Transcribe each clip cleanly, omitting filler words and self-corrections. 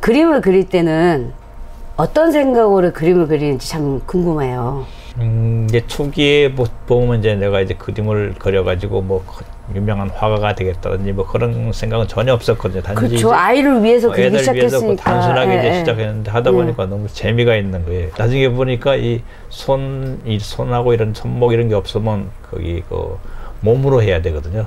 그림을 그릴 때는 어떤 생각으로 그림을 그리는지 참 궁금해요. 이제 초기에 보면 이제 내가 이제 그림을 그려가지고 뭐 유명한 화가가 되겠다든지 뭐 그런 생각은 전혀 없었거든요. 단지 그렇죠. 아이를 위해서 그리기 시작했으니까. 위해서 단순하게 이제 시작했는데 하다 보니까 너무 재미가 있는 거예요. 나중에 보니까 이 손하고 이런 손목 이런 게 없으면 거기 그 몸으로 해야 되거든요.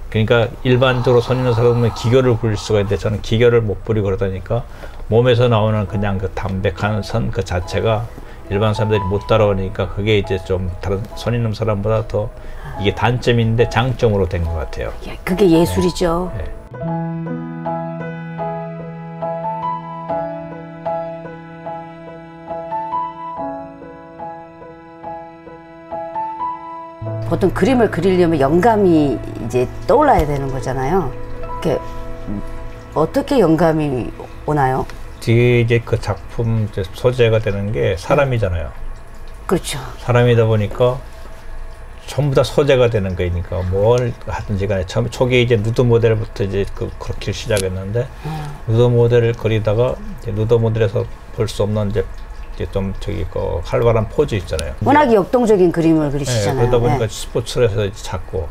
그러니까 일반적으로 손 있는 사람은 기교를 부릴 수가 있는데 저는 기교를 못 부리고 그러다니까 몸에서 나오는 그냥 그 담백한 선 그 자체가 일반 사람들이 못 따라오니까 그게 이제 좀 다른 손 있는 사람보다 더 이게 단점인데 장점으로 된 것 같아요. 그게 예술이죠. 네. 보통 그림을 그리려면 영감이 이제 떠올라야 되는 거잖아요. 이렇게 어떻게 영감이 오나요? 뒤에 이제 그 작품 이제 소재가 되는 게 사람이잖아요. 그렇죠. 사람이다 보니까 전부 다 소재가 되는 거니까 뭘 하든지 간에 처음 초기에 이제 누드 모델부터 이제 그렇게 시작했는데 누드 모델을 그리다가 이제 누드 모델에서 볼 수 없는 이제 좀 저기 그 활발한 포즈 있잖아요. 워낙 역동적인 그림을 그리시잖아요. 네, 그러다 보니까 스포츠를 해서 이제 찾고.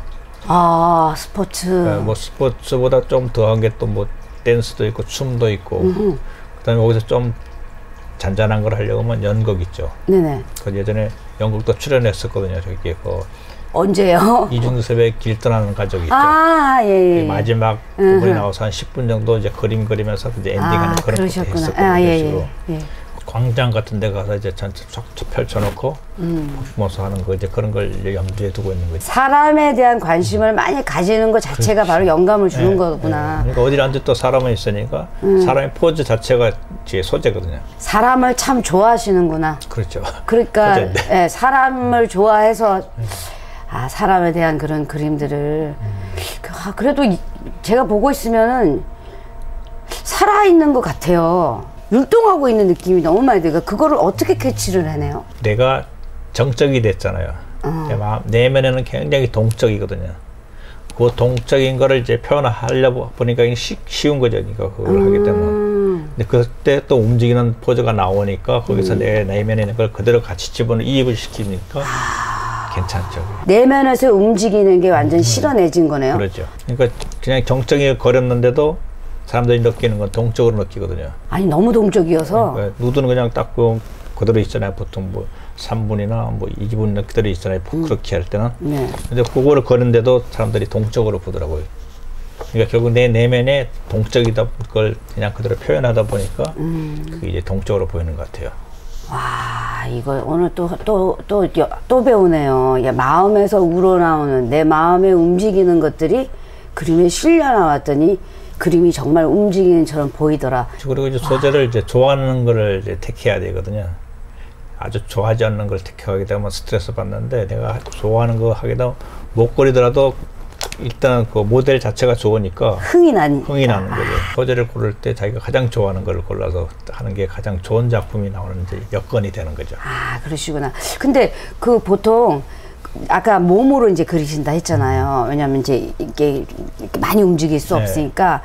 아, 스포츠. 네, 뭐 스포츠보다 좀 더한 게 또 뭐 댄스도 있고 춤도 있고. 그다음에 거기서 좀 잔잔한 걸 하려고 하면 연극 있죠. 네네. 그 예전에 연극도 출연했었거든요. 저기 그 언제요? 이중섭의 길 떠나는 가족 있죠. 아, 예, 예. 마지막 부분이 나와서 한 10분 정도 이제 그림 그리면서 이제 엔딩하는 그런 것도 했었거든요. 아, 예, 예. 광장 같은 데 가서 이제 전체 쫙 펼쳐놓고 퍼포먼스 하는 거 이제 그런 걸 이제 염두에 두고 있는 거죠. 사람에 대한 관심을 많이 가지는 것 자체가 그렇지. 바로 영감을 주는 거구나. 그러니까 어디 앉아 또 사람은 있으니까 사람의 포즈 자체가 제 소재거든요. 사람을 참 좋아하시는구나. 그렇죠. 그러니까 예, 사람을 좋아해서 아, 사람에 대한 그런 그림들을 그래도 제가 보고 있으면은 살아있는 것 같아요. 율동하고 있는 느낌이 너무 많이 들어요. 그거를 어떻게 캐치를 해내요? 내가 정적이 됐잖아요. 내면에는 굉장히 동적이거든요. 그 동적인 거를 이제 표현하려고 보니까 쉬운 거죠. 그러니까 그걸 하게 되면. 근데 그때 또 움직이는 포즈가 나오니까 거기서 내 내면에 있는 걸 그대로 같이 이입을 시키니까 괜찮죠. 내면에서 움직이는 게 완전 실어내진 거네요. 그렇죠. 그러니까 그냥 정적이 거렸는데도 사람들이 느끼는 건 동적으로 느끼거든요. 아니 너무 동적이어서. 그러니까 누드는 그냥 딱 그대로 있잖아요. 보통 뭐 3분이나 뭐 2분 그대로 있잖아요. 그렇게 할 때는. 네. 근데 그거를 거는데도 사람들이 동적으로 보더라고요. 그러니까 결국 내 내면에 동적이다 걸 그냥 그대로 표현하다 보니까 그게 이제 동적으로 보이는 것 같아요. 와, 이거 오늘 또 배우네요. 야, 마음에서 우러나오는 내 마음에 움직이는 것들이 그림에 실려 나왔더니 그림이 정말 움직이는처럼 보이더라. 그리고 이제 소재를 이제 좋아하는 거를 이제 택해야 되거든요. 아주 좋아하지 않는 걸 택하게 되면 스트레스 받는데 내가 좋아하는 거 하게 되면 못 그리더라도 일단 그 모델 자체가 좋으니까 흥이 나는 거죠. 소재를 고를 때 자기가 가장 좋아하는 걸 골라서 하는 게 가장 좋은 작품이 나오는 이제 여건이 되는 거죠. 아, 그러시구나. 근데 그 보통 아까 몸으로 이제 그리신다 했잖아요. 왜냐면 이제 이게 많이 움직일 수 없으니까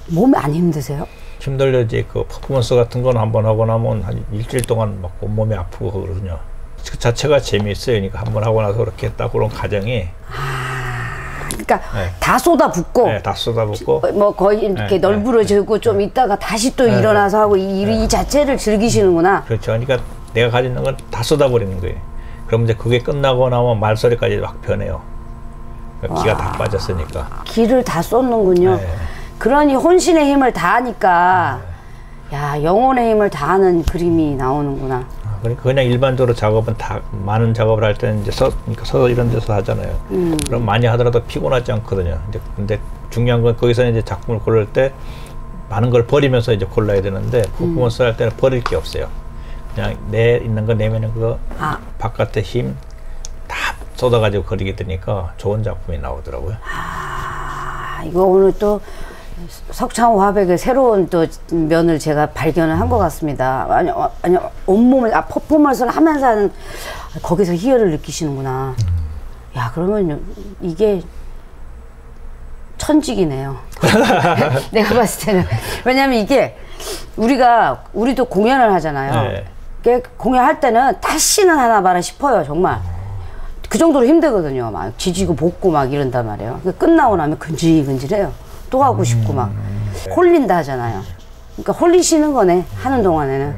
몸이 안 힘드세요? 힘들려지. 그 퍼포먼스 같은 건 한번 하고 나면 한 일주일 동안 막 온몸이 아프고 그러거든요. 그 자체가 재미있어요. 그러니까 한번 하고 나서 그렇게 했다 그런 과정이. 그러니까 다 쏟아붓고, 다 쏟아붓고, 뭐 거의 이렇게 널브러지고 좀 있다가 다시 또 일어나서 하고 이 자체를 즐기시는구나. 그렇죠. 그러니까 내가 가진 건 다 쏟아버리는 거예요. 그럼 이제 그게 끝나고 나면 말소리까지 막 변해요. 그러니까 기가 다 빠졌으니까. 기를 다 쏟는군요. 그러니 혼신의 힘을 다하니까 야, 영혼의 힘을 다하는 그림이 나오는구나. 그러니까 그냥 일반적으로 작업은 다 많은 작업을 할 때는 이제 그러니까 서서 이런 데서 하잖아요. 그럼 많이 하더라도 피곤하지 않거든요. 근데 중요한 건 거기서 이제 작품을 고를 때 많은 걸 버리면서 이제 골라야 되는데 퍼포먼스 할 때는 버릴 게 없어요. 그냥 내 있는 거 내면은 그거 바깥의 힘 다 쏟아가지고 그리게 되니까 좋은 작품이 나오더라고요. 아, 이거 오늘 또 석창호 화백의 새로운 또 면을 제가 발견을 한 것 같습니다. 아니 온몸을 퍼포먼스를 하면서 하는 거기서 희열을 느끼시는구나. 야, 그러면 이게 천직이네요. 내가 봤을 때는. 왜냐면 이게 우리도 공연을 하잖아요. 네. 이게 공연할 때는 다시는 하나 봐라 싶어요, 정말. 그 정도로 힘들거든요. 막 지지고 볶고 막 이런단 말이에요. 끝나고 나면 근질근질해요. 또 하고 싶고 막 홀린다 하잖아요. 그러니까 홀리시는 거네, 하는 동안에는.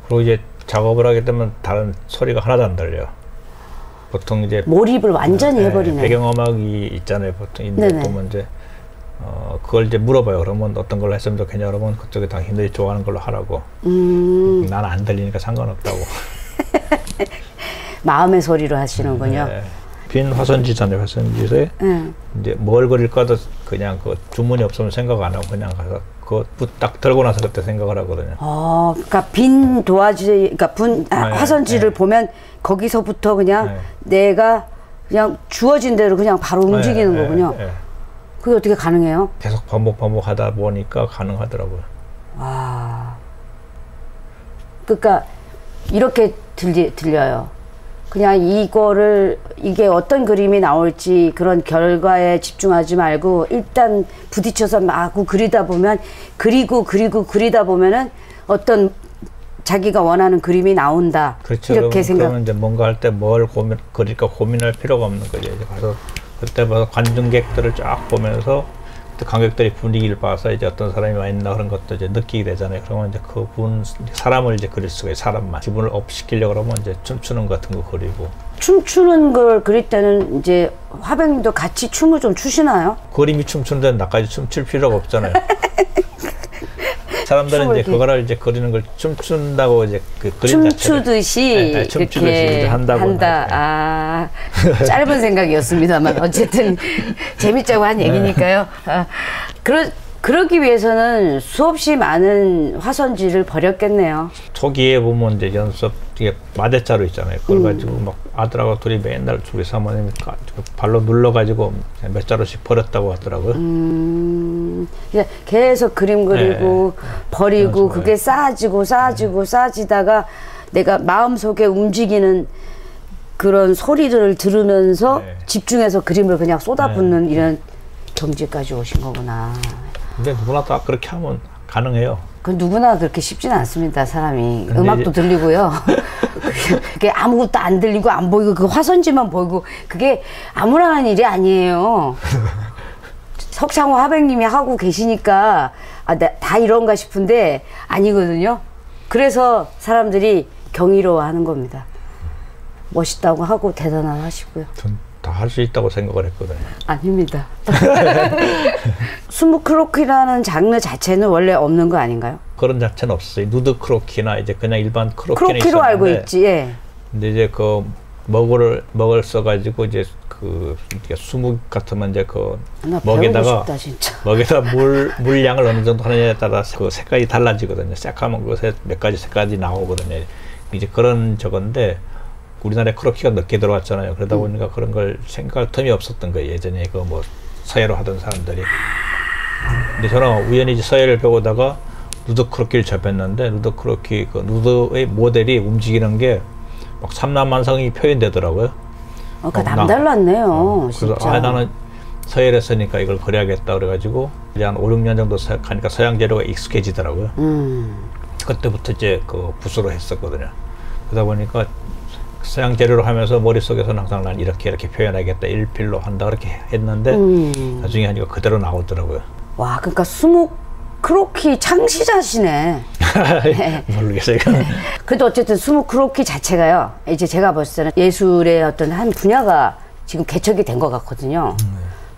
그리고 이제 작업을 하게 되면 다른 소리가 하나도 안 들려요. 보통 이제 몰입을 완전히 해버리네. 배경음악이 있잖아요. 보통 있는데 보면 이제 그걸 이제 물어봐요. 그러면 어떤 걸로 했으면 좋겠냐 그러면 그쪽에 당신들이 좋아하는 걸로 하라고. 난 안 들리니까 상관없다고. 마음의 소리로 하시는군요. 네. 빈 화선지잖아요. 화선지에 이제 뭘 그릴까도 그냥 그 주문이 없으면 생각 안 하고 그냥 가서 딱 들고 나서 그때 생각을 하거든요. 그러니까 빈 도화지, 그러니까 화선지를 보면 거기서부터 그냥 내가 그냥 주어진 대로 그냥 바로 움직이는 거군요. 그게 어떻게 가능해요? 계속 반복하다 보니까 가능하더라고요. 와. 그러니까 이렇게 들려요. 그냥 이게 어떤 그림이 나올지 그런 결과에 집중하지 말고 일단 부딪혀서 마구 그리다 보면 그리다 보면은 어떤 자기가 원하는 그림이 나온다. 그렇죠. 이렇게 그러면 이제 뭔가 할 때 뭘 그릴까 고민할 필요가 없는 거죠. 이제 가서 그때부터 관중객들을 쫙 보면서 관객들이 분위기를 봐서 이제 어떤 사람이 와 있나 그런 것도 이제 느끼게 되잖아요. 그러면 이제 사람을 이제 그릴 수가 있어요. 사람만. 기분을 업 시키려고 그러면 이제 춤추는 것 같은 거 그리고. 춤추는 걸 그릴 때는 이제 화백님도 같이 춤을 좀 추시나요? 그림이 춤추는 데는 나까지 춤출 필요가 없잖아요. 사람들은 이제 그거를 이제 그리는 걸 춤춘다고 이제 그 그림 춤추듯이 춤추듯이 이렇게 한다고 한다. 짧은 생각이었습니다만 어쨌든 재밌자고 한 얘기니까요. 그러기 위해서는 수없이 많은 화선지를 버렸겠네요. 초기에 보면 이제 연습 이게 마대자루 있잖아요. 그걸 가지고 막 아들하고 둘이 맨날 우리 사모님이 발로 눌러가지고 몇 자루씩 버렸다고 하더라고요. 계속 그림 그리고 버리고 그게 쌓아지다가 내가 마음속에 움직이는 그런 소리들을 들으면서 집중해서 그림을 그냥 쏟아붓는 이런 경지까지 오신 거구나. 근데 누구나 다 그렇게 하면 가능해요. 그 누구나 그렇게 쉽지는 않습니다. 사람이 음악도 들리고요. 그게 아무것도 안 들리고 안 보이고 그 화선지만 보이고 그게 아무나 하는 일이 아니에요. 석창호 화백님이 하고 계시니까 다 이런가 싶은데 아니거든요. 그래서 사람들이 경이로워하는 겁니다. 멋있다고 하고 대단하다 하시고요. 전 다 할 수 있다고 생각을 했거든요. 아닙니다. 스무 크로키라는 장르 자체는 원래 없는 거 아닌가요? 그런 자체는 없었어요. 누드 크로키나 이제 그냥 일반 크로키는 크로키로 있었는데, 알고 있지. 예. 근데 이제 그 먹을 써가지고 이제 그 수묵 같으면 이제 그 먹에다가 물량을 어느 정도 하느냐에 따라서 그 색깔이 달라지거든요. 새까만 것에 몇 가지 색깔이 나오거든요. 이제 그런 저건데 우리나라에 크로키가 늦게 들어왔잖아요. 그러다 보니까 그런 걸 생각할 틈이 없었던 거예요. 예전에 그 뭐 서예로 하던 사람들이. 근데 저는 우연히 이제 서예를 배우다가 누드 크로키를 접했는데 누드 크로키 그 누드의 모델이 움직이는 게 막 삼라만상이 표현되더라고요. 그러니까 남달랐네요. 그래서 진짜. 나는 서예를 했으니까 이걸 그려야겠다 그래가지고 이제 한 5, 6년 정도 가니까 서양 재료가 익숙해지더라고요. 그때부터 이제 그 붓으로 했었거든요. 그러다 보니까 서양 재료로 하면서 머릿속에서는 항상 난 이렇게 표현하겠다, 일필로 한다 그렇게 했는데 나중에 하니까 그대로 나오더라고요. 와, 그러니까 수묵 크로키 창시자시네. 모르겠어요. 그래도 어쨌든 수묵 크로키 자체가요. 이제 제가 봤을 때는 예술의 어떤 한 분야가 지금 개척이 된 것 같거든요.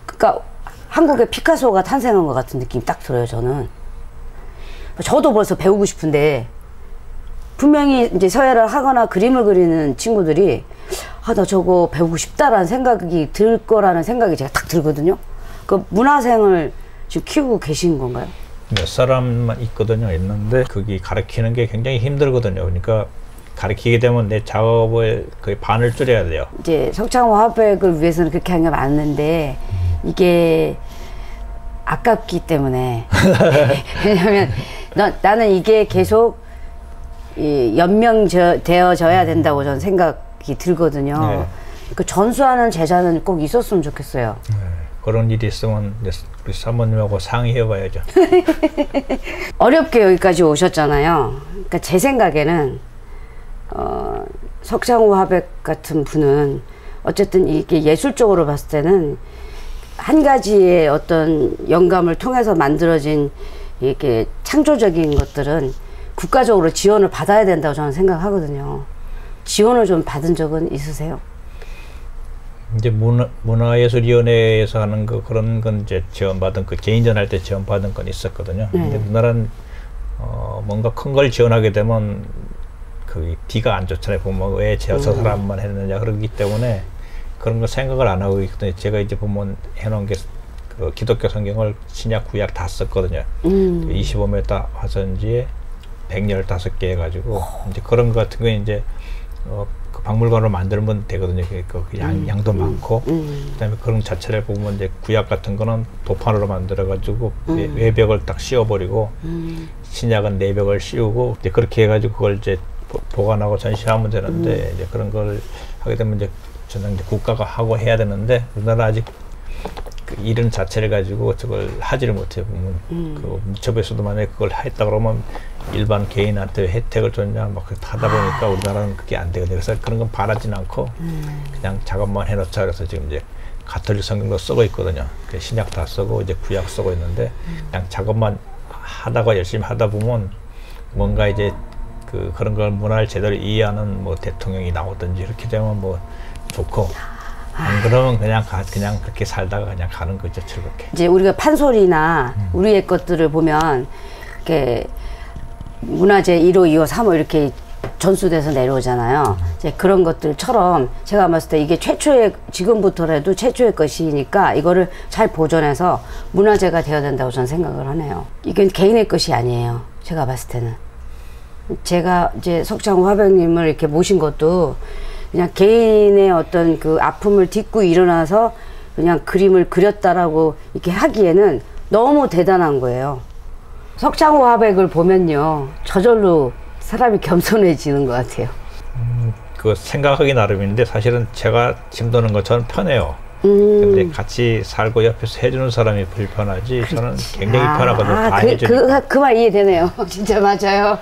그러니까 한국의 피카소가 탄생한 것 같은 느낌이 딱 들어요, 저는. 저도 벌써 배우고 싶은데 분명히 이제 서예를 하거나 그림을 그리는 친구들이 나 저거 배우고 싶다라는 생각이 들 거라는 생각이 제가 딱 들거든요. 그 문화생을 지금 키우고 계신 건가요? 몇 사람만 있거든요. 그게 가르치는 게 굉장히 힘들거든요. 그러니까 가르치게 되면 내 작업을 거의 반을 줄여야 돼요. 이제 석창호 화백을 위해서는 그렇게 하는 게 맞는데 이게 아깝기 때문에 왜냐면 나는 이게 계속 연명되어져야 된다고 저는 생각이 들거든요. 그 전수하는 제자는 꼭 있었으면 좋겠어요. 그런 일이 있으면 우리 사모님하고 상의해봐야죠. 어렵게 여기까지 오셨잖아요. 그러니까 제 생각에는 석창호 화백 같은 분은 어쨌든 이게 예술적으로 봤을 때는 한 가지의 어떤 영감을 통해서 만들어진 이렇게 창조적인 것들은 국가적으로 지원을 받아야 된다고 저는 생각하거든요. 지원을 좀 받은 적은 있으세요? 이제 문화예술위원회에서 하는 그런 건 이제 지원받은 개인전 할 때 지원받은 건 있었거든요. 근데 우리나라는 뭔가 큰 걸 지원하게 되면 그 뒤가 안 좋잖아요. 보면 왜 저 사람만 했느냐 그러기 때문에 그런 거 생각을 안 하고 있거든요. 제가 이제 보면 해놓은 게 그 기독교 성경을 신약 구약 다 썼거든요. 25m 화선지에 115개 해가지고 이제 그런 거 같은 거 이제 그 박물관으로 만들면 되거든요. 그 양도 많고 그다음에 그런 자체를 보면 이제 구약 같은 거는 도판으로 만들어가지고 외벽을 딱 씌워버리고 신약은 내벽을 씌우고 이제 그렇게 해가지고 그걸 이제 보관하고 전시하면 되는데 이제 그런 걸 하게 되면 이제 저는 이제 국가가 하고 해야 되는데 우리나라 아직 그 이런 자체를 가지고 저걸 하지를 못해 보면 그 무협에서도 만약에 그걸 했다 그러면 일반 개인한테 혜택을 줬냐 막 하다 보니까 우리나라는 그게 안 되거든요. 그래서 그런 건 바라진 않고 그냥 작업만 해놓자 그래서 지금 이제 가톨릭 성경도 쓰고 있거든요. 신약 다 쓰고 이제 구약 쓰고 있는데 그냥 작업만 하다가 열심히 하다 보면 뭔가 이제 그런 걸 문화를 제대로 이해하는 뭐 대통령이 나오든지 이렇게 되면 뭐 좋고 안 그러면 그냥 그렇게 살다가 그냥 가는 거죠. 즐겁게. 이제 우리가 판소리나 우리의 것들을 보면 이렇게 문화재 1호, 2호, 3호 이렇게 전수돼서 내려오잖아요. 이제 그런 것들처럼 제가 봤을 때 이게 최초의 지금부터라도 최초의 것이니까 이거를 잘 보존해서 문화재가 되어야 된다고 저는 생각을 하네요. 이건 개인의 것이 아니에요. 제가 봤을 때는. 제가 이제 석창호 화백님을 이렇게 모신 것도 그냥 개인의 어떤 그 아픔을 딛고 일어나서 그냥 그림을 그렸다라고 이렇게 하기에는 너무 대단한 거예요. 석창호 화백을 보면요, 저절로 사람이 겸손해지는 것 같아요. 그 생각하기 나름인데 사실은 제가 짐도는 것처럼 편해요. 근데 같이 살고 옆에서 해주는 사람이 불편하지. 그렇지. 저는 굉장히 편하거든요. 다 해주니까. 그 말 이해되네요. 진짜 맞아요.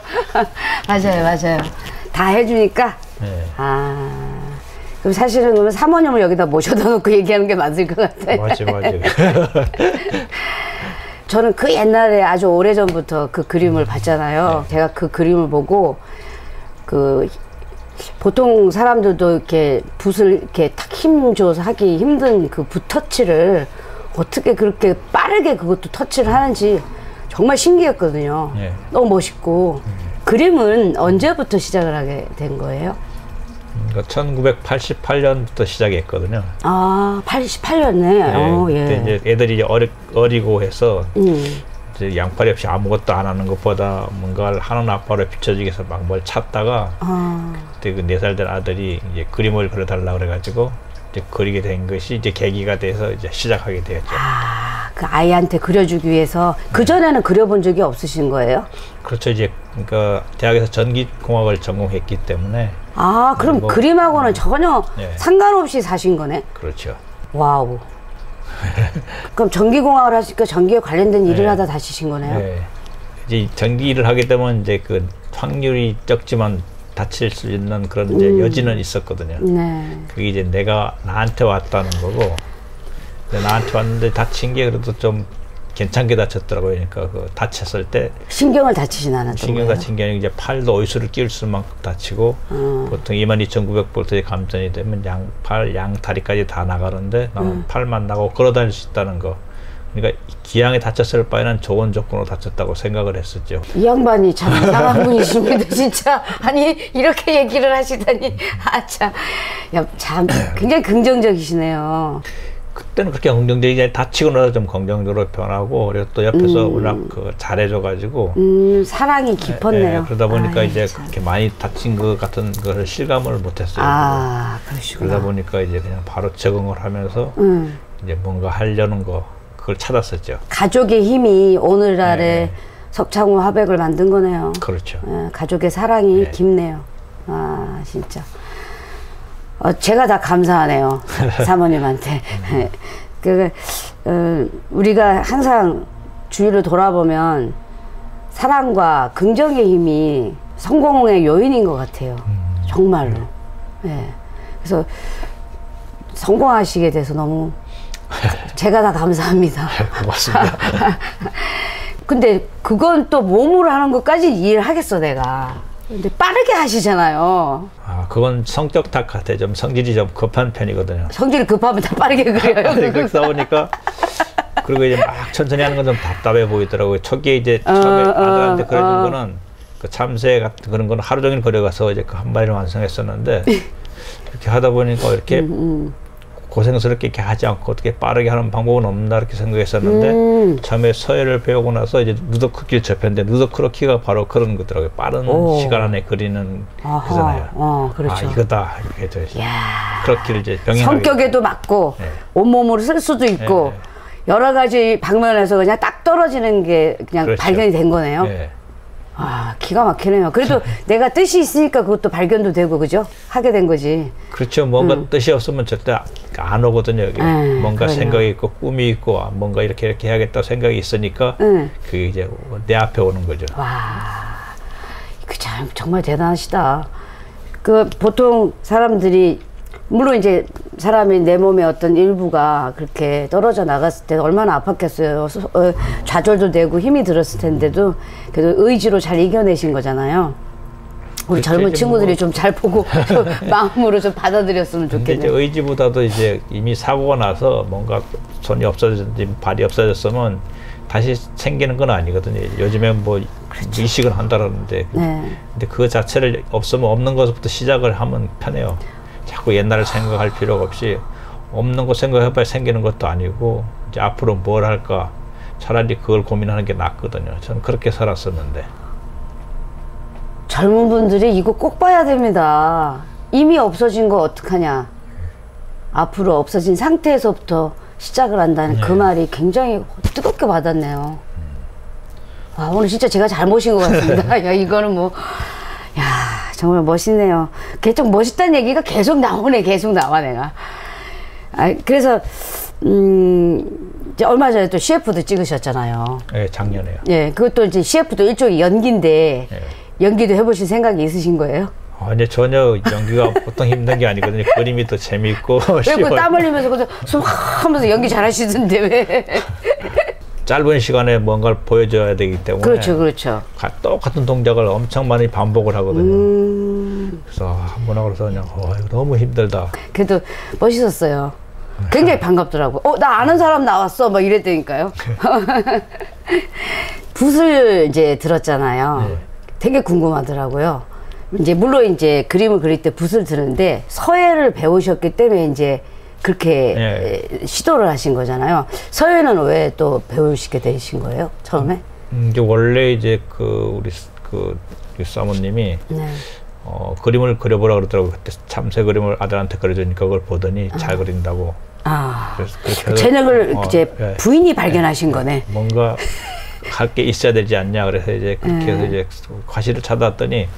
맞아요. 다 해주니까. 네. 그럼 사실은 그러면 사모님을 여기다 모셔다 놓고 얘기하는 게 맞을 것 같아요. 맞아요. 저는 그 옛날에 아주 오래전부터 그 그림을 봤잖아요. 네. 제가 그 그림을 보고 보통 사람들도 이렇게 붓을 이렇게 탁 힘줘서 하기 힘든 그 붓 터치를 어떻게 그렇게 빠르게 그것도 터치를 하는지 정말 신기했거든요. 네. 너무 멋있고. 그림은 언제부터 시작을 하게 된 거예요? 1988년부터 시작했거든요. 88년네. 예. 그때 이제 애들이 어리고 해서 이제 양팔이 없이 아무것도 안 하는 것보다 뭔가를 하는 아빠로 비춰주기 위해서 막 뭘 찾다가 그때 그 4살 된 아들이 이제 그림을 그려달라 그래가지고 이제 그리게 된 것이 이제 계기가 돼서 이제 시작하게 되었죠. 그 아이한테 그려주기 위해서 그 전에는 그려본 적이 없으신 거예요? 그렇죠. 이제 그러니까 대학에서 전기공학을 전공했기 때문에. 그럼 그림하고는 전혀 상관없이 사신 거네? 그렇죠. 와우. 그럼 전기공학을 하시니까 전기에 관련된 일을 하다 다치신 거네요? 네. 이제 전기 일을 하게 되면 이제 그 확률이 적지만 다칠 수 있는 그런 이제 여지는 있었거든요. 네. 그게 이제 나한테 왔다는 거고, 나한테 왔는데 다친 게 그래도 좀 괜찮게 다쳤더라고요. 그러니까 그 다쳤을 때 신경을 다치진 않았던 신경 거예요? 다친 게 아니고 이제 팔도 오이수를 끼울 수만큼 다치고 보통 22,900볼트의 감전이 되면 양팔, 양다리까지 다 나가는데 나는 팔만 나가고 걸어다닐 수 있다는 거. 그러니까 기양에 다쳤을 바에는 좋은 조건으로 다쳤다고 생각을 했었죠. 이 양반이 참 이상한 분이십니다. 진짜. 아니 이렇게 얘기를 하시다니 참 굉장히 긍정적이시네요. 그때는 그렇게 긍정적이지 다치고 나서 좀 긍정적으로 변하고 그리고 또 옆에서 워낙 잘해줘가지고 사랑이 깊었네요. 그러다 보니까 이제 그렇게 많이 다친 것 같은 거를 실감을 못했어요. 그러시구나. 그러다 보니까 이제 그냥 바로 적응을 하면서 이제 뭔가 하려는 거 그걸 찾았었죠. 가족의 힘이 오늘날의 석창호 화백을 만든 거네요. 그렇죠. 가족의 사랑이 깊네요. 진짜. 제가 다 감사하네요. 사모님한테. 우리가 항상 주위를 돌아보면 사랑과 긍정의 힘이 성공의 요인인 것 같아요. 정말로. 네. 그래서 성공하시게 돼서 너무 제가 다 감사합니다. 고맙습니다. 근데 그건 또 몸으로 하는 것까지 이해를 하겠어 내가. 근데 빠르게 하시잖아요. 아, 그건 성격 탓 같아. 좀 성질이 좀 급한 편이거든요. 성질이 급하면 다 빠르게 그래요. 그렇게 싸우니까 그리고 이제 막 천천히 하는 건 좀 답답해 보이더라고요. 초기에 이제 처음에 아들한테 그려준 거는 그 참새 같은 그런 거는 하루 종일 그려가서 이제 그 한 마리를 완성했었는데 이렇게 하다 보니까 이렇게 고생스럽게 이렇게 하지 않고 어떻게 빠르게 하는 방법은 없나 이렇게 생각했었는데 처음에 서예를 배우고 나서 이제 누더 크기를 접했는데 누더 크로키가 바로 그런 거더라고요. 빠른 시간 안에 그리는 거잖아요. 그렇죠. 아, 이거다 이렇게 해서 크로키를 이제 병행하게 성격에도 맞고 네. 온몸으로 쓸 수도 있고 네. 여러 가지 방면에서 그냥 딱 떨어지는 게 그냥 그렇죠. 발견이 된 거네요. 네. 아, 기가 막히네요. 그래도 내가 뜻이 있으니까 그것도 발견도 되고, 그죠? 하게 된 거지. 그렇죠. 뭔가 뜻이 없으면 절대 안 오거든요. 여기. 뭔가 그러네요. 생각이 있고 꿈이 있고 뭔가 이렇게 해야겠다 생각이 있으니까 그게 이제 내 앞에 오는 거죠. 와, 그 참 정말 대단하시다. 그 보통 사람들이 물론 이제 사람이 내 몸의 어떤 일부가 그렇게 떨어져 나갔을 때 얼마나 아팠겠어요. 좌절도 되고 힘이 들었을 텐데도 그래도 의지로 잘 이겨내신 거잖아요. 우리 젊은 친구들이 좀 잘 보고 마음으로 좀 받아들였으면 근데 좋겠네요. 이제 의지보다도 이제 이미 사고가 나서 뭔가 손이 없어졌든지 발이 없어졌으면 다시 생기는 건 아니거든요. 요즘에 뭐 그렇죠. 이식을 한다는데 근데 그 자체를 없으면 없는 것부터 시작을 하면 편해요. 자꾸 옛날을 생각할 필요가 없이 없는 거 생각해봐야 생기는 것도 아니고 이제 앞으로 뭘 할까 차라리 그걸 고민하는 게 낫거든요. 저는 그렇게 살았었는데. 젊은 분들이 이거 꼭 봐야 됩니다. 이미 없어진 거 어떡하냐. 앞으로 없어진 상태에서부터 시작을 한다는 그 말이 굉장히 뜨겁게 받았네요. 아, 오늘 진짜 제가 잘 모신 것 같습니다. 야, 이거는 뭐, 야, 정말 멋있네요. 계속 멋있다는 얘기가 계속 나오네, 계속 나와, 내가. 아, 그래서, 이제 얼마 전에 또 CF도 찍으셨잖아요. 네, 작년에요. 예, 그것도 이제 CF도 일종의 연기인데, 네. 연기도 해보실 생각이 있으신 거예요? 아니, 전혀 연기가 보통 힘든 게 아니거든요. 그림이 더 재밌고. 그리고 땀 흘리면서 그래서 숨 하면서 연기 잘하시던데, 왜? 짧은 시간에 뭔가를 보여줘야 되기 때문에. 그렇죠, 그렇죠. 똑같은 동작을 엄청 많이 반복을 하거든요. 그래서 한번 하고 그래서 그냥, 이거 너무 힘들다. 그래도 멋있었어요. 굉장히 반갑더라고. 나 아는 사람 나왔어. 막 이랬다니까요. 붓을 이제 들었잖아요. 네. 되게 궁금하더라고요. 이제 물론 이제 그림을 그릴 때 붓을 드는데 서예를 배우셨기 때문에 이제 그렇게 시도를 하신 거잖아요. 서예는 왜 또 배우시게 되신 거예요? 처음에? 이제 원래 이제 우리 사모님이 그림을 그려보라 그러더라고요. 그때 참새 그림을 아들한테 그려주니까 그걸 보더니 잘 그린다고. 그래서 그렇게 재능을 이제 부인이 발견하신 거네. 뭔가 할 게 있어야 되지 않냐. 그래서 이제 그렇게 해서 이제 과실을 찾아왔더니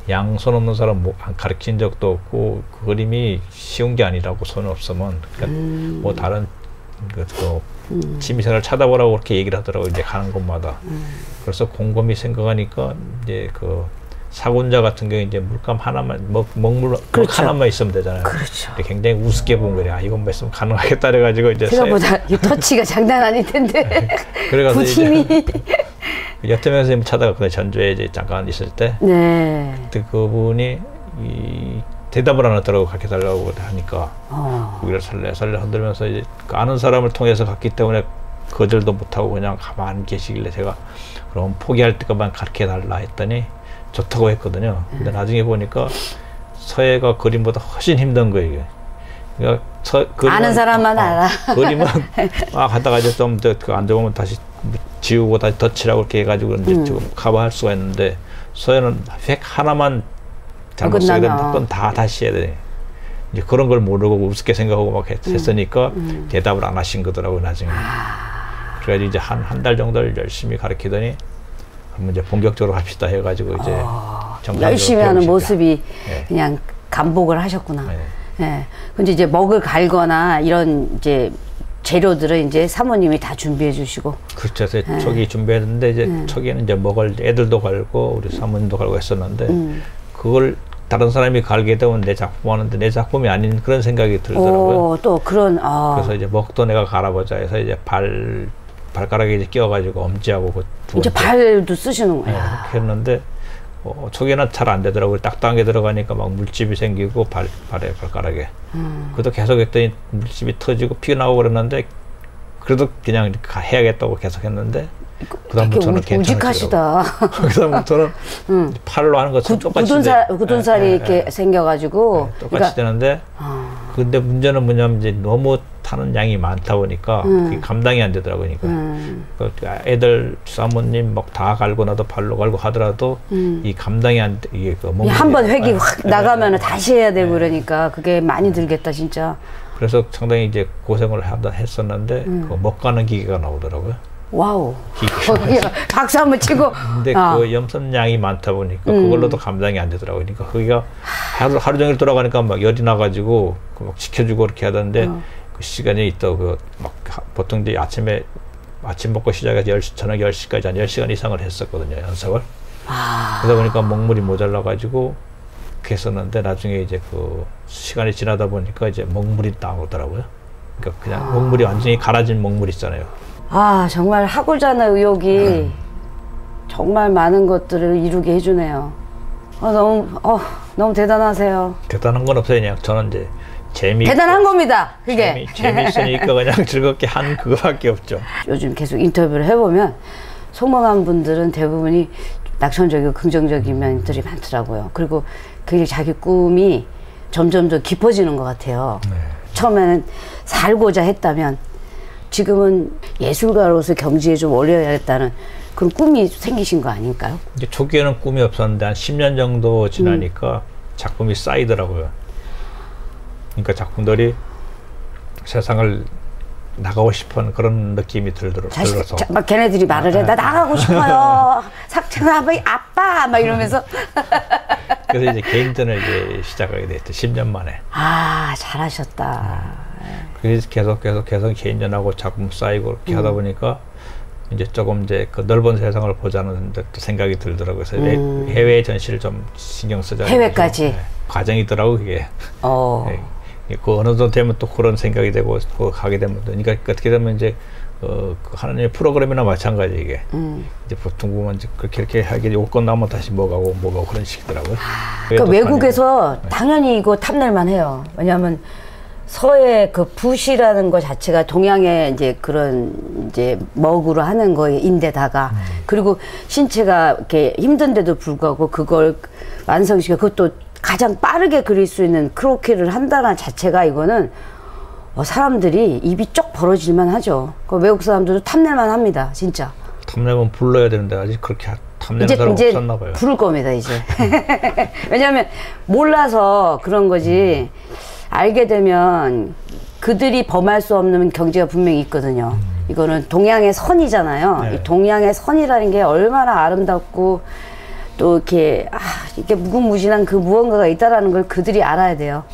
양손 없는 사람 가르친 적도 없고 그 그림이 쉬운 게 아니라고 손 없으면 그러니까 뭐 다른 또 취미생활을 찾아보라고 그렇게 얘기를 하더라고요. 이제 가는 곳마다. 그래서 곰곰이 생각하니까 이제 사군자 같은 경우 이제 물감 하나만 먹물 그렇죠. 하나만 있으면 되잖아요. 그렇죠. 굉장히 우습게 본 거예요. 이것만 있으면 가능하겠다 그래가지고 이제 생각보다 이 터치가 장난 아닐 텐데. 그래가지고 힘이. 여태명 선생님 찾아갔거든요. 전주에 이제 잠깐 있을 때. 네. 그때 그분이 대답을 안 하더라고 가르쳐 달라고 하니까 고개를 살래 흔들면서 이제 아는 사람을 통해서 갔기 때문에 거절도 못하고 그냥 가만히 계시길래 제가 그럼 포기할 때까만 가르쳐 달라 했더니 좋다고 했거든요. 근데 나중에 보니까 서예가 그림보다 훨씬 힘든 거예요. 그러니까 아는 사람만 알아. 그림은 하다가 이제 좀 더 안 좋으면 다시 지우고 다시 덧칠하고 이렇게 해가지고 이제 좀 커버할 수가 있는데 서예는 획 하나만 잘못 쓰게 되면 그건 다 다시 해야 돼. 이제 그런 걸 모르고 우습게 생각하고 막 했으니까 대답을 안 하신 거더라고요, 나중에. 그래가지고 이제 한 달 정도를 열심히 가르치더니 그럼 이제 본격적으로 합시다 해가지고 이제 열심히 하는 모습이 그냥 감복을 하셨구나. 네. 근데 이제 먹을 갈거나 이런 이제 재료들은 이제 사모님이 다 준비해 주시고. 그렇죠. 그래서 초기 준비했는데 이제 초기에는 이제 먹을 애들도 갈고 우리 사모님도 갈고 했었는데 그걸 다른 사람이 갈게 되면 내 작품 하는데 내 작품이 아닌 그런 생각이 들더라고요. 또 그런 그래서 이제 먹도 내가 갈아보자 해서 이제 발가락에 이제 끼워가지고 엄지하고 그 이제 발도 쓰시는 거야. 그렇게 했는데 초기에는 잘 안 되더라고요. 딱딱하게 들어가니까 막 물집이 생기고 발가락에. 그래도 계속 했더니 물집이 터지고 피 나오고 그랬는데 그래도 그냥 해야겠다고 계속 했는데 그다음부터는 우직하시다. 그다음부터는 팔로 하는 것처럼 똑같이 굳은살이 이렇게 생겨가지고 똑같이 되는데 근데 문제는 뭐냐면 이제 너무 타는 양이 많다 보니까 그게 감당이 안 되더라고요. 그러니까 애들 사모님 막 다 갈고 나도 발로 갈고 하더라도 이 감당이 안 돼. 이게 그 한번 획이 확 나가면 다시 해야 되고 그러니까 그게 많이 들겠다 진짜. 그래서 상당히 이제 고생을 했었는데 그 못 가는 기계가 나오더라고요. 와우. 박수 한번 치고. 근데 그 염선량이 많다 보니까 그걸로도 감당이 안 되더라고요. 그러니까 거기가 하루 종일 돌아가니까 막 열이 나가지고 막 지켜주고 그렇게 하던데 그 시간이 있다 막 보통 이제 아침 먹고 시작해서 저녁 10시까지 한 10시간 이상을 했었거든요. 연습을. 그러다 보니까 먹물이 모자라가지고 그렇게 했었는데 나중에 이제 그 시간이 지나다 보니까 이제 먹물이 나오더라고요. 그러니까 그냥 먹물이 완전히 갈아진 먹물 있잖아요. 정말 하고자 하는 의욕이 정말 많은 것들을 이루게 해주네요. 너무 대단하세요. 대단한 건 없어요. 그냥 저는 이제 대단한 겁니다. 그게 재미있으니까 그냥 즐겁게 한 그거밖에 없죠. 요즘 계속 인터뷰를 해보면 성공한 분들은 대부분이 낙천적이고 긍정적인 면들이 많더라고요. 그리고 그게 자기 꿈이 점점 더 깊어지는 것 같아요. 처음에는 살고자 했다면 지금은 예술가로서 경지에 좀 올려야겠다는 그런 꿈이 생기신 거 아닐까요? 이제 초기에는 꿈이 없었는데 한 10년 정도 지나니까 작품이 쌓이더라고요. 그러니까 작품들이 세상을 나가고 싶은 그런 느낌이 들어서 막 걔네들이 말을 해. 나 나가고 싶어요. 삭제나 아빠 막 이러면서. 그래서 이제 개인전을 이제 시작하게 됐죠. 10년 만에. 잘하셨다. 그래서 계속 개인전하고 작품 쌓이고 그렇게 하다 보니까 이제 조금 이제 그 넓은 세상을 보자는 또 생각이 들더라고요. 그래서 해외 전시를 좀 신경 쓰자. 해외까지. 과정이더라고 그게. 그 어느 정도 되면 또 그런 생각이 되고 그 가게 되면 그러니까 어떻게 되면 이제 그 하나님의 프로그램이나 마찬가지 이게 이제 보통 보면 이제 그렇게 하게 요건 나면 다시 뭐가고 그런 식이더라고요. 그러니까 외국에서 당연히 이거 탐낼만 해요. 왜냐하면 서의 그 붓이라는 것 자체가 동양의 이제 그런 이제 먹으로 하는 거인데다가 그리고 신체가 이렇게 힘든데도 불구하고 그걸 완성시켜 그것도 가장 빠르게 그릴 수 있는 크로키를 한다는 자체가 이거는 사람들이 입이 쩍 벌어질만 하죠. 그 외국 사람들도 탐낼만 합니다. 진짜. 탐내면 불러야 되는데 아직 그렇게 탐내는 사람 없었나 봐요. 부를 겁니다 이제. 왜냐하면 몰라서 그런 거지 알게 되면 그들이 범할 수 없는 경지가 분명히 있거든요. 이거는 동양의 선이잖아요. 네. 이 동양의 선이라는 게 얼마나 아름답고 또 이렇게 이게 무궁무진한 그 무언가가 있다라는 걸 그들이 알아야 돼요.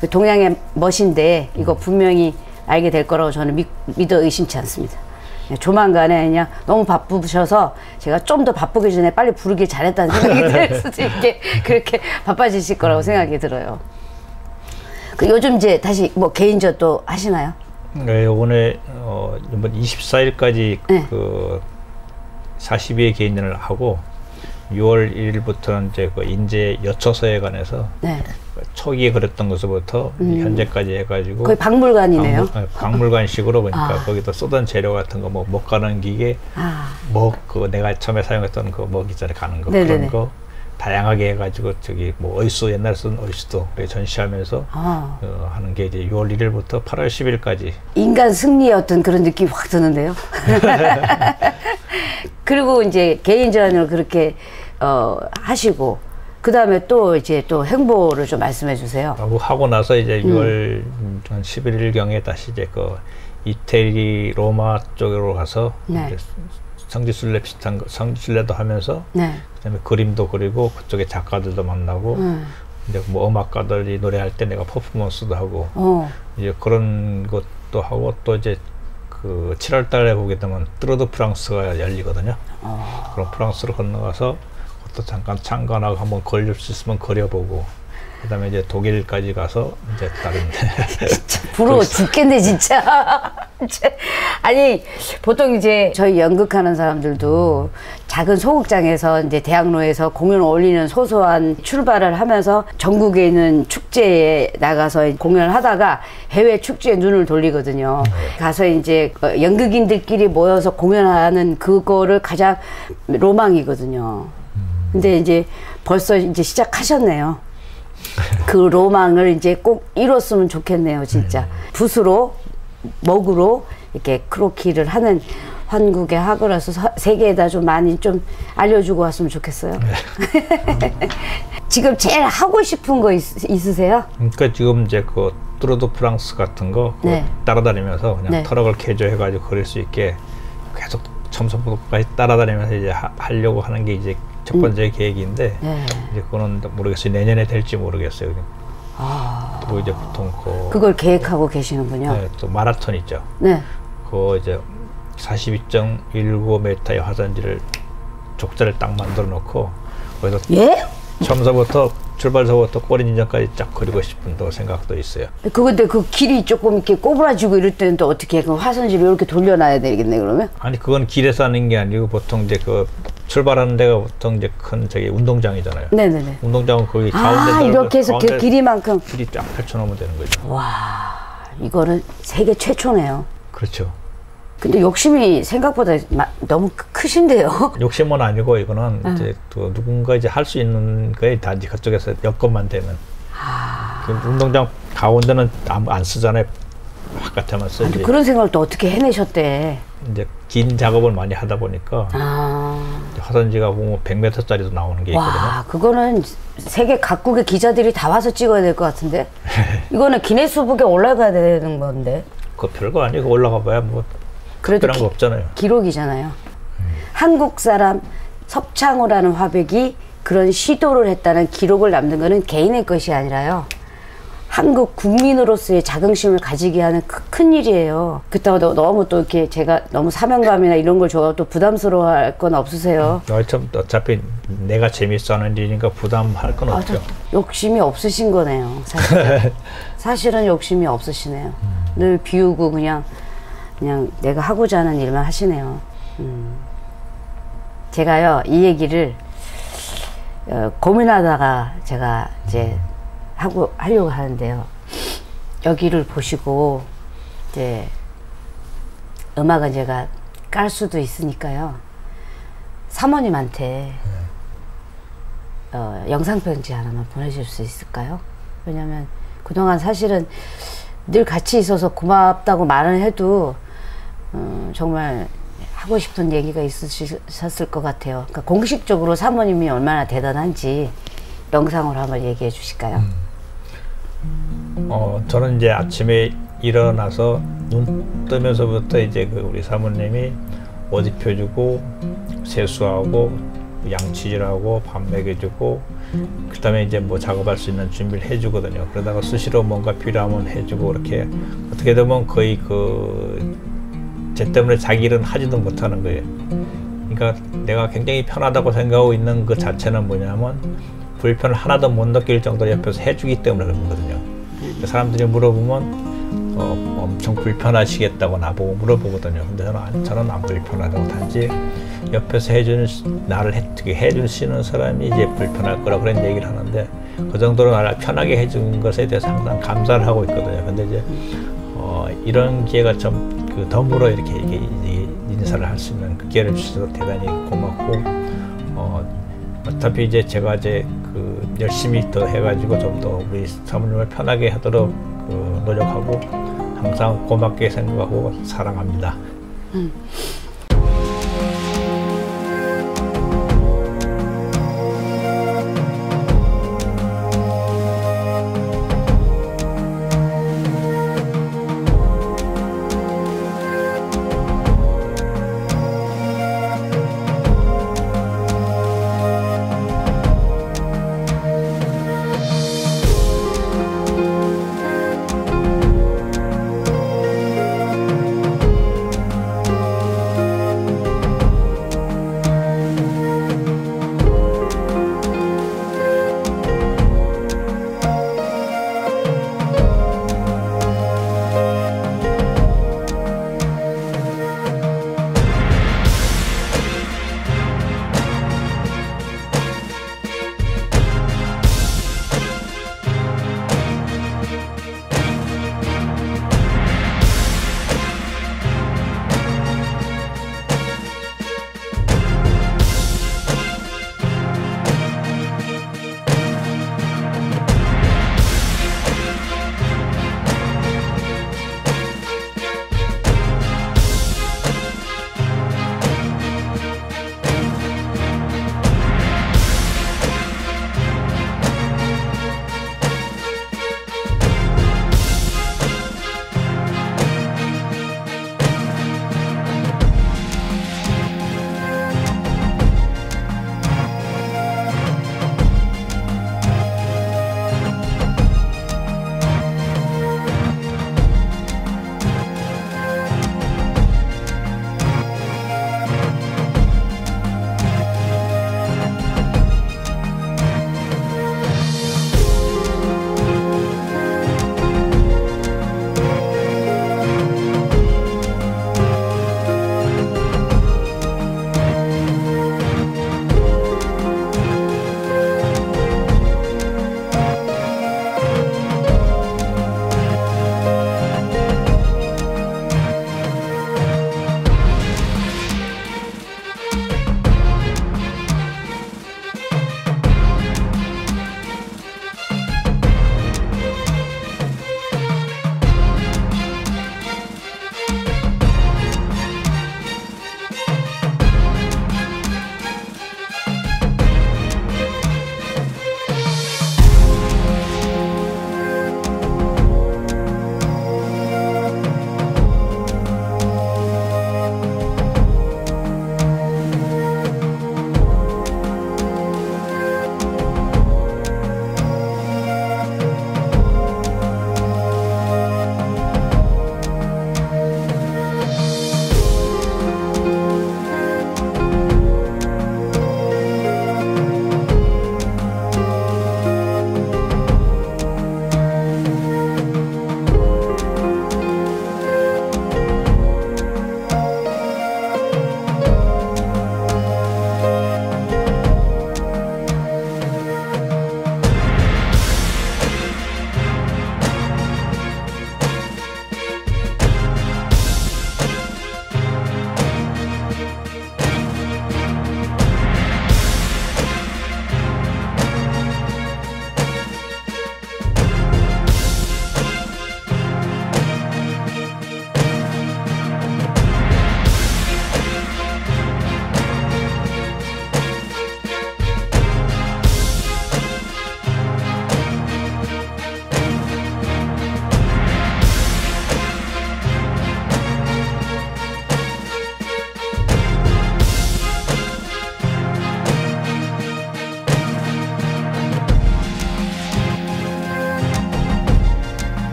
그 동양의 멋인데 이거 분명히 알게 될 거라고 저는 믿어 의심치 않습니다. 조만간에 그냥 너무 바쁘셔서 제가 좀 더 바쁘기 전에 빨리 부르길 잘했다는 생각이 들 수도 있게 그렇게 바빠지실 거라고 생각이 들어요. 그 요즘 이제 다시 뭐 개인전 또 하시나요? 네, 이번에 이번 24일까지 네. 그 42회 개인전을 하고 6월 1일부터는 이제 그 인제 여초서에 관해서 네. 초기에 그렸던 것부터 현재까지 해가지고 거의 박물관이네요. 박물관식으로 보니까 거기다 쓰던 재료 같은 거 뭐 목 가는 기계, 그 내가 처음에 사용했던 그 목 있잖아요, 가는 거 네네네. 그런 거 다양하게 해가지고 저기 뭐 의수 옛날에 쓴 의수도 전시하면서 하는 게 이제 6월 1일부터 8월 10일까지 인간 승리의 어떤 그런 느낌이 확 드는데요. 그리고 이제 개인전을 그렇게 하시고 그 다음에 또 이제 또 행보를 좀 말씀해 주세요. 하고 나서 이제 6월 한 11일경에 다시 이제 그 이태리 로마 쪽으로 가서 네. 성지순례 비슷한 거, 성지순례도 하면서 네. 그다음에 그림도 그리고 그쪽에 작가들도 만나고 이제 뭐 음악가들이 노래할 때 내가 퍼포먼스도 하고 이제 그런 것 것도 하고 또 이제 그 7월 달에 보게 되면 뚜르드 프랑스가 열리거든요. 그럼 프랑스로 건너가서 그것도 잠깐 참관하고 한번 걸릴 수 있으면 걸려보고 그다음에 이제 독일까지 가서 이제 다른 진짜 부러워 죽겠네 진짜. 아니 보통 이제 저희 연극하는 사람들도 작은 소극장에서 이제 대학로에서 공연 올리는 소소한 출발을 하면서 전국에 있는 축제에 나가서 공연을 하다가 해외 축제에 눈을 돌리거든요. 가서 이제 연극인들끼리 모여서 공연하는 그거를 가장 로망이거든요. 근데 이제 벌써 이제 시작하셨네요. 그 로망을 이제 꼭 이뤘으면 좋겠네요, 진짜. 붓으로, 먹으로 이렇게 크로키를 하는 한국의 학으로서 세계에다 좀 많이 좀 알려주고 왔으면 좋겠어요. 지금 제일 하고 싶은 거 있으세요? 그러니까 지금 이제 그 뚜르드 프랑스 같은 거 네. 따라다니면서 그냥 네. 트럭을 개조해가지고 걸을 수 있게 계속 처음부터까지 따라다니면서 이제 하려고 하는 게 이제 첫 번째 계획인데 네. 이제 그거는 모르겠어요. 내년에 될지 모르겠어요. 또 이제 보통 그걸 계획하고 계시는군요. 네, 또 마라톤 있죠. 네. 그거 이제 42.19m의 화산지를 족자를 딱 만들어 놓고 거기서 예? 처음서부터 출발서부터 꼬리 인전까지 쫙 그리고 싶은 또 생각도 있어요. 근데 그 길이 조금 이렇게 꼬부라지고 이럴 때는 또 어떻게 해? 그 화선지를 이렇게 돌려놔야 되겠네 그러면? 아니 그건 길에서 하는 게 아니고 보통 이제 그 출발하는 데가 보통 이제 큰 저기 운동장이잖아요. 네네네. 운동장은 거기 가운데 이렇게 해서 길이만큼. 길이 쫙 펼쳐놓으면 되는 거죠. 와, 이거는 세계 최초네요. 그렇죠. 근데 욕심이 생각보다 너무 크신데요. 욕심은 아니고 이거는 이제 또 누군가 이제 할 수 있는 거에 단지 그쪽에서 여건만 되면. 그 운동장 가운데는 안 쓰잖아요. 바깥에만 쓰지. 그런 생각을 또 어떻게 해내셨대? 이제 긴 작업을 많이 하다 보니까 화산지가 보면 100m짜리도 나오는 게 있거든요. 와, 그거는 세계 각국의 기자들이 다 와서 찍어야 될 것 같은데? 이거는 기네스북에 올라가야 되는 건데. 그거 별거 아니고 올라가 봐야 뭐 그래도 특별한 거 없잖아요. 기록이잖아요. 한국 사람 석창호라는 화백이 그런 시도를 했다는 기록을 남는 거는 개인의 것이 아니라요. 한국 국민으로서의 자긍심을 가지게 하는 큰 일이에요. 그렇다고 너무 또 이렇게 제가 너무 사명감이나 이런 걸 줘도 또 부담스러워할 건 없으세요? 어차피 내가 재밌어 하는 일이니까 부담할 건 없죠. 욕심이 없으신 거네요. 사실은. 사실은 욕심이 없으시네요. 늘 비우고 그냥 내가 하고자 하는 일만 하시네요. 제가요 이 얘기를 고민하다가 제가 이제 하려고 하는데요. 여기를 보시고 이제 음악은 제가 깔 수도 있으니까요. 사모님한테 영상 편지 하나만 보내줄 수 있을까요? 왜냐면 그동안 사실은 늘 같이 있어서 고맙다고 말은 해도 정말 하고 싶은 얘기가 있으셨을 것 같아요. 그러니까 공식적으로 사모님이 얼마나 대단한지 영상으로 한번 얘기해 주실까요? 저는 이제 아침에 일어나서 눈 뜨면서부터 이제 그 우리 사모님이 옷 입혀주고 세수하고 양치질하고 밥 먹여주고 그다음에 이제 뭐 작업할 수 있는 준비를 해주거든요. 그러다가 수시로 뭔가 필요하면 해주고 이렇게 어떻게 되면 거의 쟤 때문에 자기 일은 하지도 못하는 거예요. 그러니까 내가 굉장히 편하다고 생각하고 있는 그 자체는 뭐냐면 불편을 하나도 못 느낄 정도로 옆에서 해주기 때문에 그런 거거든요. 사람들이 물어보면 엄청 불편하시겠다고 나보고 물어보거든요. 근데 저는 안 불편하다고, 단지 옆에서 나를 해주시는 사람이 이제 불편할 거라 그런 얘기를 하는데, 그 정도로 나를 편하게 해준 것에 대해서 항상 감사를 하고 있거든요. 근데 이제 이런 기회가 좀 덤으로 이렇게 인사를 할 수 있는 그 기회를 주셔서 대단히 고맙고, 어차피 이제 제가 열심히 더 해가지고 좀 더 우리 사모님을 편하게 하도록 노력하고 항상 고맙게 생각하고 사랑합니다.